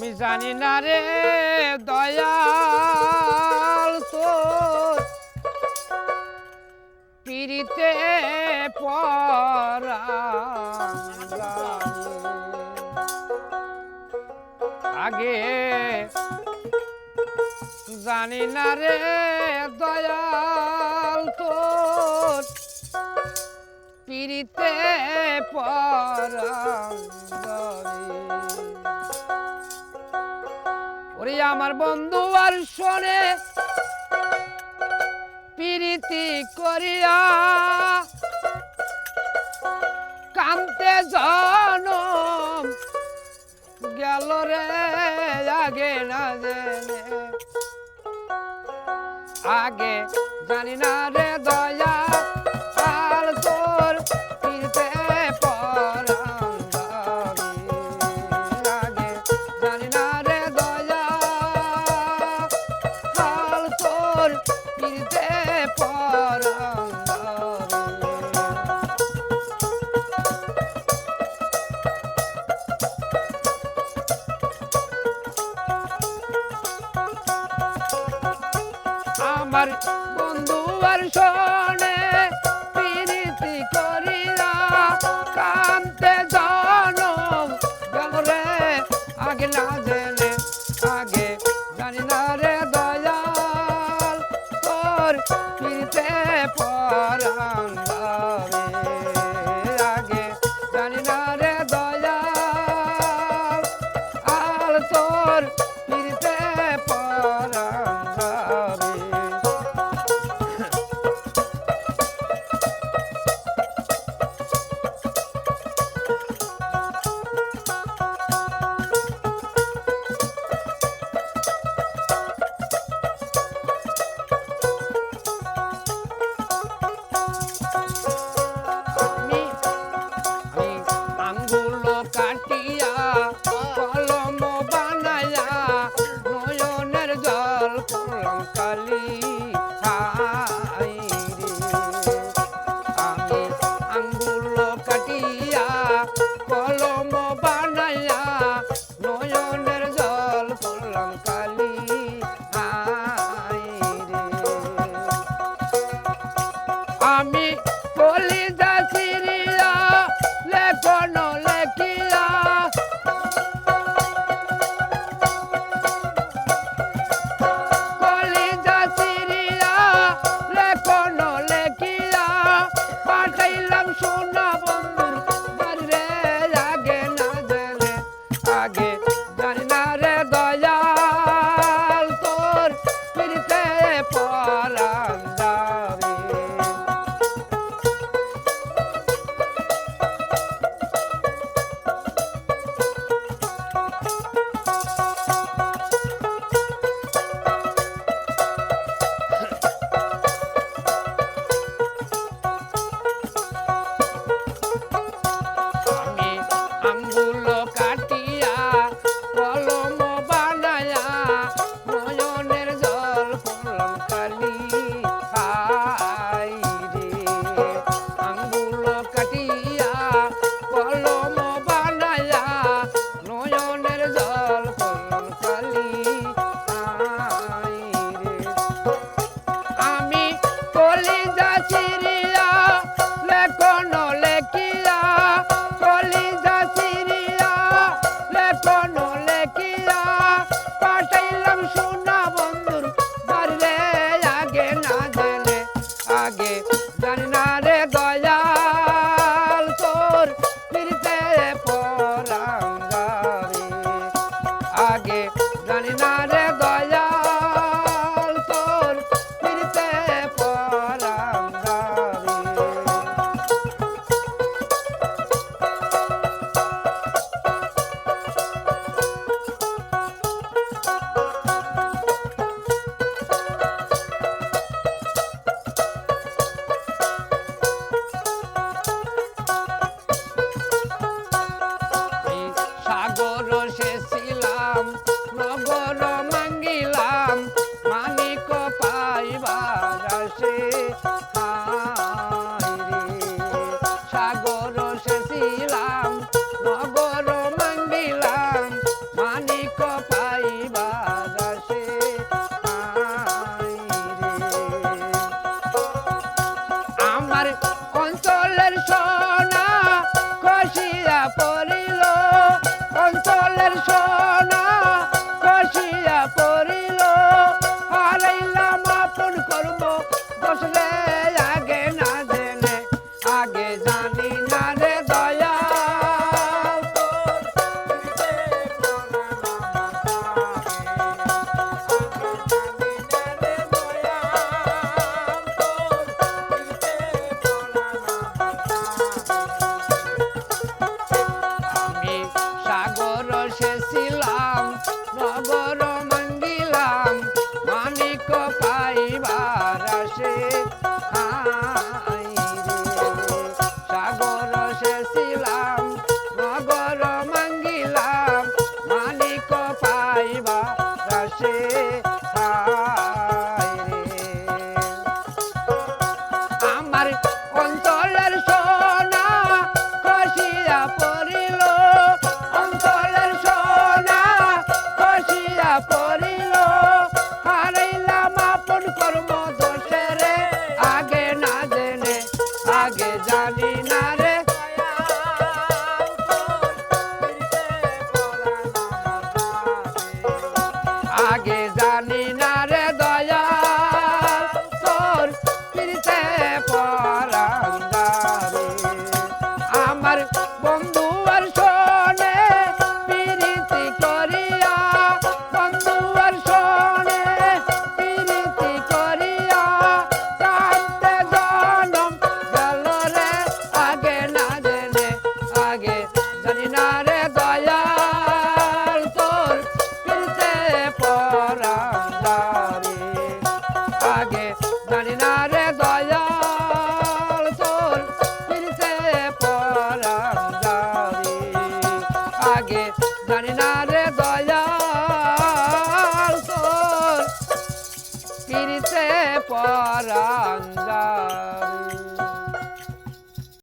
আমি জানি না রে দয়াল তোর পিরিতে পরা আগে জানি না রে দয়াল তোর পিরিতে পরা ওরে আমার বন্ধু আর শোনে পিরিতি করিয়া কান্তে জনম গেল রে আগে না জেনে আগে জানি না রে দয়া আর তোর পিরিতে পরা আগে জানি না রে দয়া আর তোর পিরিতে পরা আমার বন্ধু আর শোনে পিরিতি করিয়া কান্তে জনম গেল রে আগে না জেনে আগে জানি না রে দয়াল তোর পিরিতে পরাণ আগে জানি না রে দয়াল আর তোর পিরিতে পরাণ কাটিয়া কলম বানায়া নয়নের জল করলাম কালি আমি আঙ্গুল কাটিয়া কলম বানায়া নয়নের জল করলাম কালি আমি কলিজা সিরিয়া লেখন লেখিয়া কলিজা সিরিয়া লেখন লেখিয়া পাঠাইলাম সোনা বন্ধুর বাড়ি রে আগে না জেনে আগে জানি না রে দয়াল তোর পিরিতে পরাণ যাবে আঙ্গুল কাটিয়া কলম বানায়া নয়নের জল করলাম কালি রে আঙ্গুল কাটিয়া কলম বানায়া নয়নের জল করলাম কালি আমি কলিজা সিরিয়া লেখন লেখিয়া কলিজা সিরিয়া লেখন লেখিয়া পাঠাইলাম সোনা বন্ধুর বাড়ি রে আগে না জেনে আগে জানি না রে দয়াল তোর পিরিতে পরাণ যাবে আগে জানি না রে দয়াল তোর পিরিতে পরাণ যাবে আমার অঞ্চলের সোনা খসিয়া পড়িল, অঞ্চলের সোনা খসিয়া পড়িল, হারাইলাম আপন কর্ম দোষ রে আগে না জেনে, আগে জানি না রে দয়া। সাগর সেছিলাম নগর মঙ্গিলাম, মানিক পাইবার আসে সাগর সেছিলাম নগর মঙ্গিলাম, মানিক পাইবার আসে আমার অঞ্চলের সোনা খসিয়া পড়িল, অঞ্চলের সোনা খসিয়া পড়িল, হারাইলাম আপন কর্ম দোষে রে আগে না জেনে, আগে জানি না রে, আগে জানি না রে দয়া তোর ফিরতে পরান্দারে। আমার বন্ধু আর শোনে প্রীতি করিয়া, বন্ধু আর শোনে প্রীতি করিয়া, কাঁদতে জনম গেল রে আগে না জেনে, আগে জানি না রে দয়াল তোর ফিরতে পরান্দারে, আগে জানি না রে দয়াল তোর ফিরতে পরান্দারে, আগে জানি না রে দয়াল তোর ফিরতে পরান্দারে।